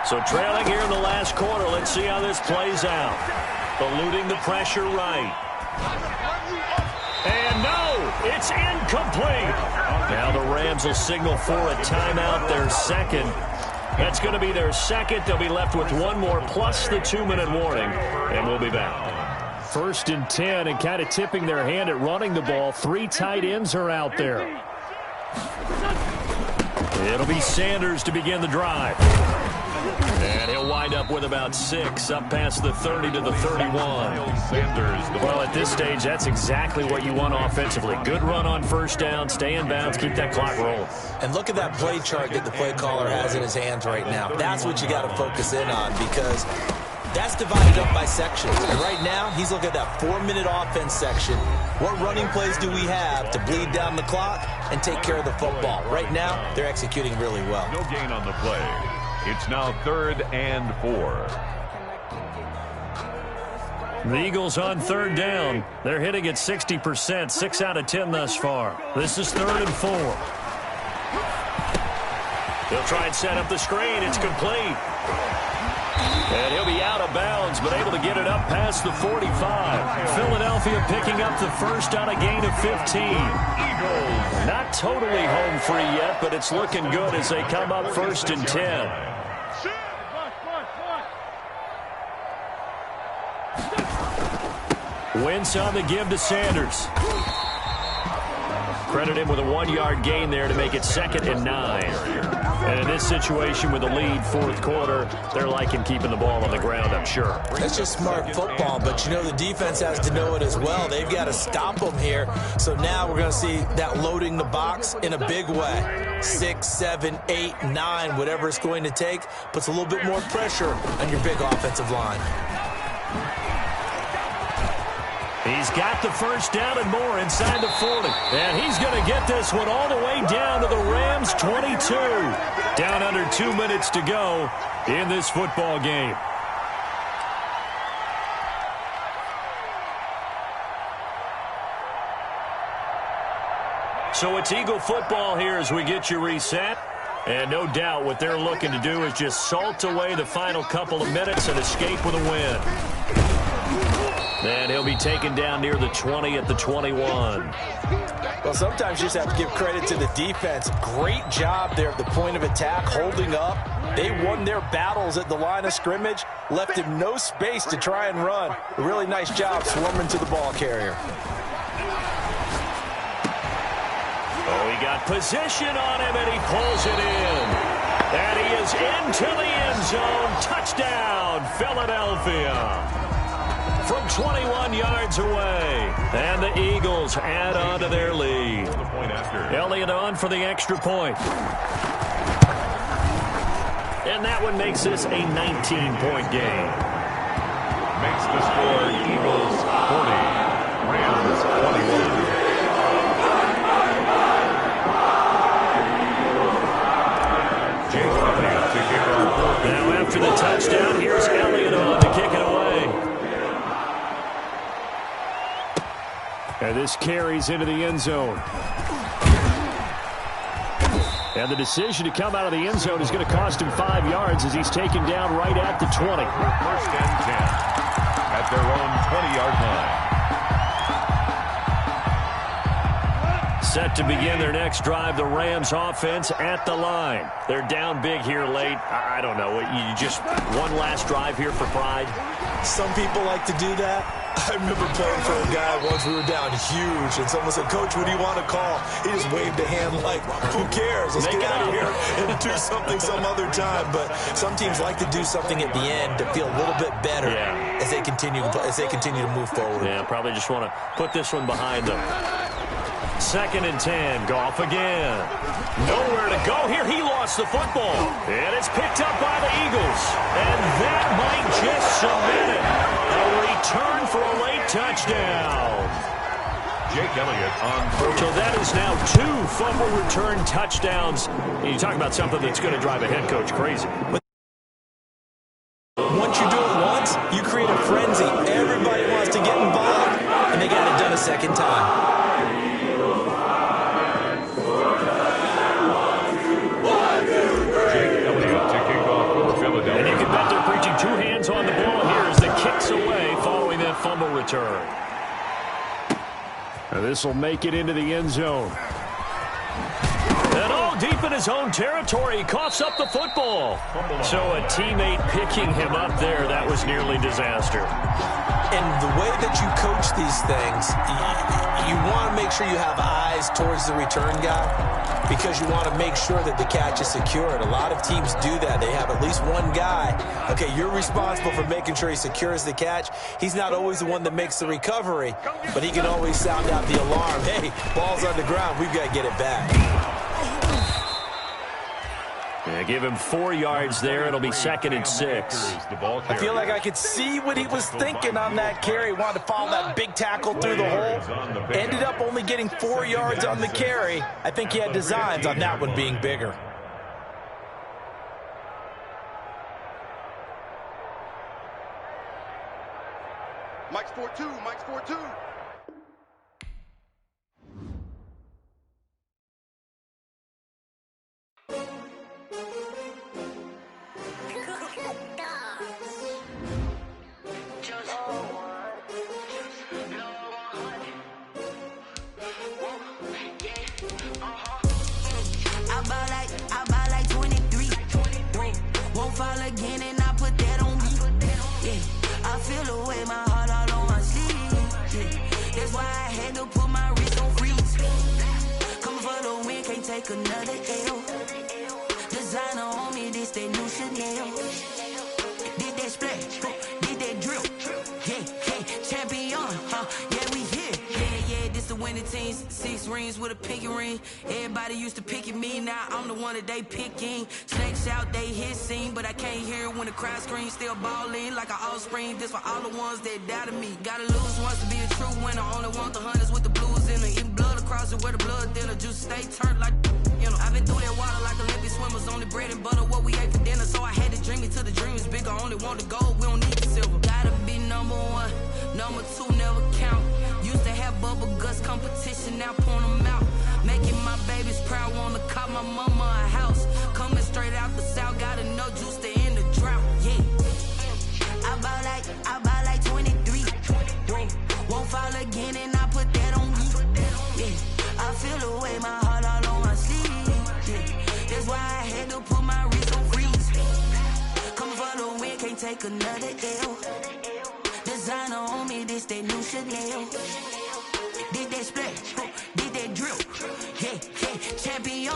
So trailing here in the last quarter, let's see how this plays out. Eluding the pressure right. And no, it's incomplete. Now the Rams will signal for a timeout, their 2nd. That's going to be their 2nd. They'll be left with one more plus the 2-minute warning, and we'll be back. 1st and 10, and kind of tipping their hand at running the ball. 3 tight ends are out there. It'll be Sanders to begin the drive. And he'll wind up with about 6, up past the 30 to the 31. Well, at this stage, that's exactly what you want offensively. Good run on 1st down, stay in bounds, keep that clock rolling. And look at that play chart that the play caller has in his hands right now. That's what you got to focus in on because that's divided up by sections. And right now, he's looking at that 4-minute offense section. What running plays do we have to bleed down the clock and take care of the football? Right now, they're executing really well. No gain on the play. It's now 3rd and 4. The Eagles on 3rd down. They're hitting at 60%, 6 out of 10 thus far. This is 3rd and 4. They'll try and set up the screen. It's complete. And he'll be out of bounds, but able to get it up past the 45. Philadelphia picking up the 1st on a gain of 15. Eagles not totally home free yet, but it's looking good as they come up 1st and 10. Wentz on the give to Sanders. Credit him with a 1-yard gain there to make it 2nd and 9. And in this situation with the lead, fourth quarter, they're liking keeping the ball on the ground, I'm sure. That's just smart football, but you know the defense has to know it as well. They've got to stop them here. So now we're going to see that loading the box in a big way. 6, 7, 8, 9, whatever it's going to take, puts a little bit more pressure on your big offensive line. He's got the first down and more inside the 40. And he's going to get this one all the way down to the Rams' 22. Down under 2 minutes to go in this football game. So it's Eagle football here as we get you reset. And no doubt what they're looking to do is just salt away the final couple of minutes and escape with a win. And he'll be taken down near the 20 at the 21. Well, sometimes you just have to give credit to the defense. Great job there at the point of attack, holding up. They won their battles at the line of scrimmage, left him no space to try and run. A really nice job swarming to the ball carrier. Oh, he got position on him, and he pulls it in. And he is into the end zone. Touchdown, Philadelphia. From 21 yards away. And the Eagles add on to their lead. Elliott on for the extra point. And that one makes this a 19-point game. Makes the score Eagles 40, Rams 21. Now after the touchdown, here's Elliott on to kick it away. And this carries into the end zone. And the decision to come out of the end zone is going to cost him 5 yards as he's taken down right at the 20. First and 10 at their own 20-yard line. Set to begin their next drive, the Rams offense at the line. They're down big here late. I don't know. You just one last drive here for pride? Some people like to do that. I remember playing for a guy once. We were down huge, and someone said, "Coach, what do you want to call?" He just waved a hand like, "Who cares? Let's get out of here and do something some other time." But some teams like to do something at the end to feel a little bit better as they continue to move forward. Yeah, probably just want to put this one behind them. 2nd and 10. Goff again. Nowhere to go here. He lost the football. And it's picked up by the Eagles. And that might just cement it. A return for a late touchdown. Jake Elliott on first. So that is now 2 fumble return touchdowns. You talk about something that's going to drive a head coach crazy. Once you do it once, you create a frenzy. Everybody wants to get involved, and they got it done a second time. And you can bet they're preaching 2 hands on the ball here as the kicks away following that fumble return. And this will make it into the end zone. And all deep in his own territory, he coughs up the football. So a teammate picking him up there, that was nearly disaster. And the way that you coach these things, you want to make sure you have eyes towards the return guy because you want to make sure that the catch is secured. A lot of teams do that. They have at least one guy. Okay, you're responsible for making sure he secures the catch. He's not always the one that makes the recovery, but he can always sound out the alarm. Hey, ball's on the ground. We've got to get it back. Yeah, give him 4 yards there. It'll be 2nd and 6. I feel like I could see what he was thinking on that carry. Wanted to follow that big tackle through the hole. Ended up only getting 4 yards on the carry. I think he had designs on that one being bigger. Mike's 4-2. Mike's 4-2. Again, and I put that on me. Yeah, I feel the way, my heart all on my sleeve. Yeah, that's why I had to put my wrist on freeze. Coming for the win, can't take another L. The Designer on me, this that new Chanel. Did that splash, did that drill. Yeah, champion, yeah, we here. Yeah, this the winning teams. 6 rings with a pinky ring. Everybody used to pick at me, now I'm the one that they picking. Snakes out, they hit scene, but I can't hear it when the crowd screams. Still ballin' like an offspring. This for all the ones that doubted me. Gotta lose once to be a true winner. Only want the hunters with the blues in it. Eating blood across it where the blood thinner. Juice stay turned like, you know. I've been through that water like Olympic swimmers. Only bread and butter, what we ate for dinner. So I had to dream it till the dream is bigger. Only want the gold, we don't need the silver. Gotta be number 1, number 2 never count. Used to have bubble guts competition, now point them out. Making my babies proud, wanna cop my mama a house. Coming straight out the south, gotta know juice to end the drought. Yeah, I buy like 23. Won't fall again, and I put that on me. Yeah, I feel the way, my heart all on my sleeve. Yeah, that's why I had to put my wrist on freeze. Coming for the win, can't take another L. Designer on me, this that new Chanel. Did that splash, did that drill. Yeah, champion,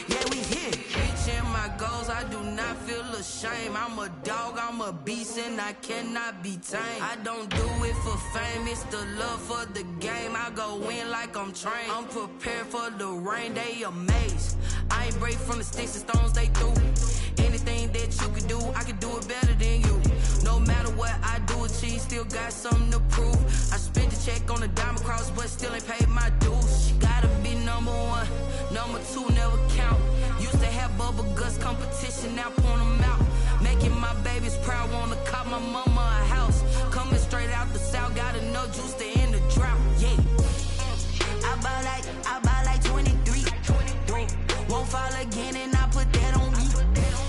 yeah, we here. Reaching my goals, I do not feel ashamed. I'm a dog, I'm a beast, and I cannot be tamed. I don't do it for fame, it's the love for the game. I go in like I'm trained. I'm prepared for the rain, they amazed. I ain't break from the sticks and stones they threw. Anything that you could do, I could do it better than you. No matter what I do, achieve, still got something to prove. I spent the check on the diamond cross, but still ain't paid my dues. Gotta be number 1, number 2 never count. Used to have bubble guts competition, now point them out. Making my babies proud, wanna cop my mama a house. Coming straight out the south, gotta know juice to end the drought. Yeah, I buy like 23. Won't fall again, and I put that on me.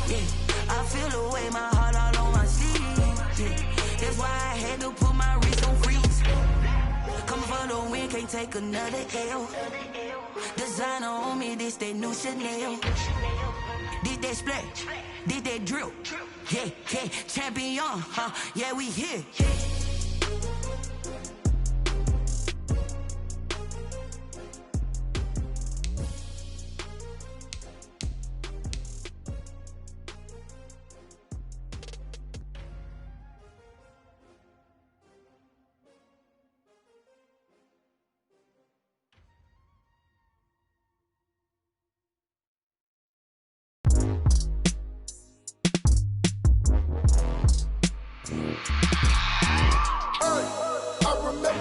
Yeah, I feel the way, my heart all on my sleeve. Yeah, that's why I had to put my wrist on freeze. Coming for the win, can't take another L. Designer on me, this that new Chanel. Did that splash, did that drill. Yeah, champion, yeah, we here.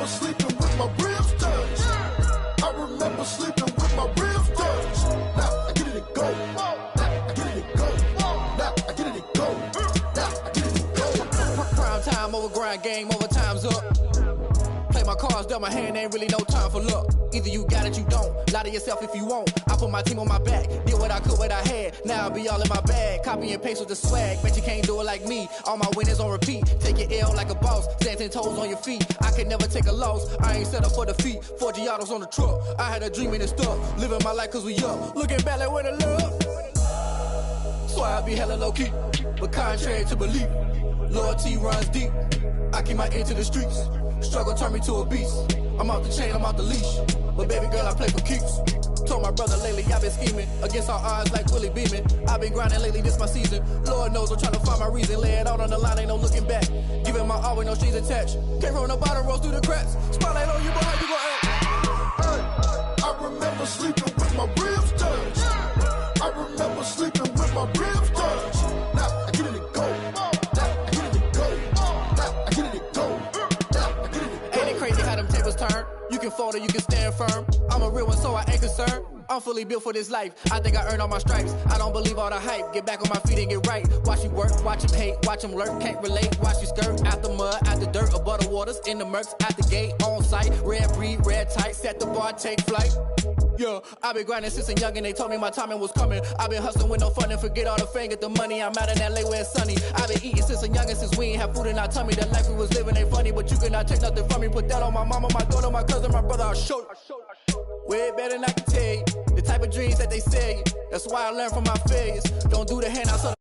Sleeping with my ribs touched. I remember sleeping with my ribs touched. Now I get it and go. Now I get it and go. Now I get it and go. Now I get it and go. Prime time over grind game, over time's up. Play my cards, dealt my hand, ain't really no time for luck. Either you got it, you don't. Lie to yourself if you won't. I put my team on my back, did what I could, what I had. Now I be all in my bag, copy and paste with the swag. Bet you can't do it like me. All my winners on repeat. Take your L like a boss, stand 10 toes on your feet. I can never take a loss. I ain't set up for defeat. 4 Giottos on the truck. I had a dream in this stuff. Living my life cause we up. Looking back like where the love. So I be hella low key, but contrary to belief, loyalty runs deep. I keep my ear to the streets. Struggle turned me to a beast. I'm out the chain, I'm out the leash. But baby girl, I play for keeps. Told my brother lately, I've been scheming against all odds like Willie Beeman. I've been grinding lately, this my season. Lord knows I'm trying to find my reason. Lay it out on the line, ain't no looking back. Giving my all with no strings attached. Can't roll no bottom, rolls through the cracks. Spotlight on you, but how you gon' act? Hey, I remember sleeping with my ribs touched. I remember sleeping with my ribs touched. Now I get it and go. Now I get it and go. Now I get it and go. Now I get it and go. Ain't it crazy how them tables turn? You can fold or you can stand firm. I'm a real one, so I ain't concerned. I'm fully built for this life. I think I earned all my stripes. I don't believe all the hype. Get back on my feet and get right. Watch you work, watch him hate, watch him lurk. Can't relate, watch you skirt. Out the mud, out the dirt, above the waters, in the murks, out the gate, on site. Red breed, red tight, set the bar, take flight. Yeah, I been grinding since a young and they told me my timing was coming. I been hustling with no fun and forget all the fame, get the money. I'm out in LA where it's sunny. I been eating since a young and since we ain't have food in our tummy. The life we was living ain't funny, but you cannot take nothing from me. Put that on my mama, my daughter, my cousin, my brother, I'll show you. Way better than I can tell you. The type of dreams that they sell you. That's why I learned from my failures. Don't do the handout so